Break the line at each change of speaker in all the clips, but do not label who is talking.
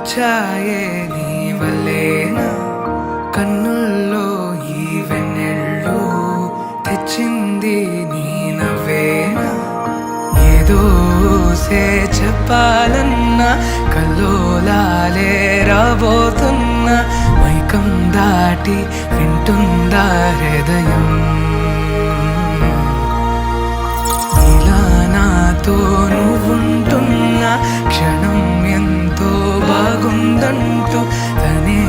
వచ్చాయే నీ వల్లేనా కన్నుల్లో ఈ వెన్నెళ్ళు తెచ్చింది నీ నవ్వేనా ఏదో చెప్పాలన్నా కల్లోలాలే రాబోతున్నా మైకం దాటి వింటుందా హృదయం ఇలా నాతో నువ్వుంటున్న క్షణం ఎంతో బాగుందంటూ తనే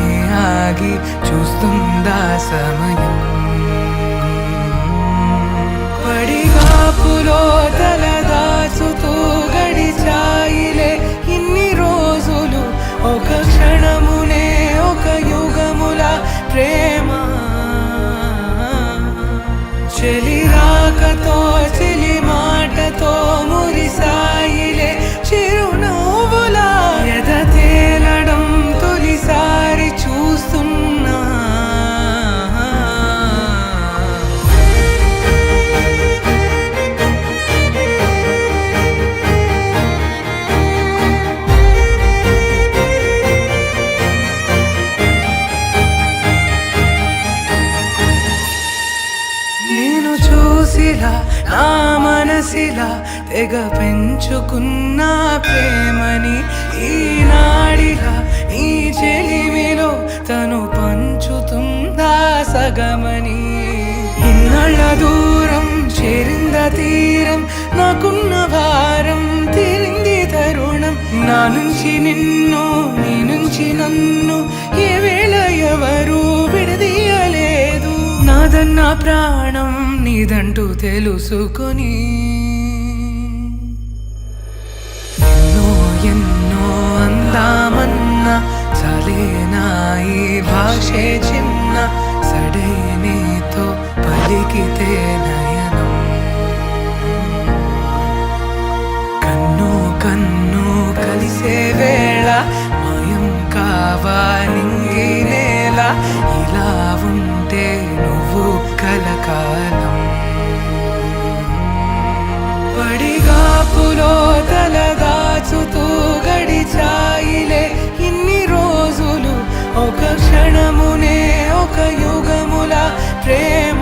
ఆగి చూస్తుందా సమయం పడిగాపులో తలదాచుతూ గడిచాయిలే ఇన్ని రోజులు ఒక క్షణమునే ఒక యుగముల ప్రేమ చెలి రాకతో చెలి మాటతో మురిసాయిలే చిరునవ్వులా ఎద తేలడం తొలిసారి చూస్తున్నా నేను చూసిలా నా మనసిలా తెగ పెంచుకున్న ప్రేమని ఈనాడిలా ఈ చెలిమిలో తను పంచుతుందా సగమని ఇన్నాళ్ళ దూరం చేరింద తీరం నాకున్న భారం తీరింది తరుణం నా నుంచి నిన్ను నీ నుంచి నన్ను ఏ వేళ ఎవరు విడదీయలేదు నాదన్న ప్రాణం నీదంటూ తెలుసుకొని ఎన్నో ఎన్నో అందామన్నా చాలేనా ఈ భాషే చిన్న సడే నీతో పలికితే నయనం కన్ను కన్ను కలిసే వేళ మాయం కావాలింగి నేల ఇలా ఉంటే నువ్వు కలకాలం పడిగాపులో తలదాచుతూ గడిచాయిలే ఇన్ని రోజులు ఒక క్షణమునే ఒక యుగముల ప్రేమ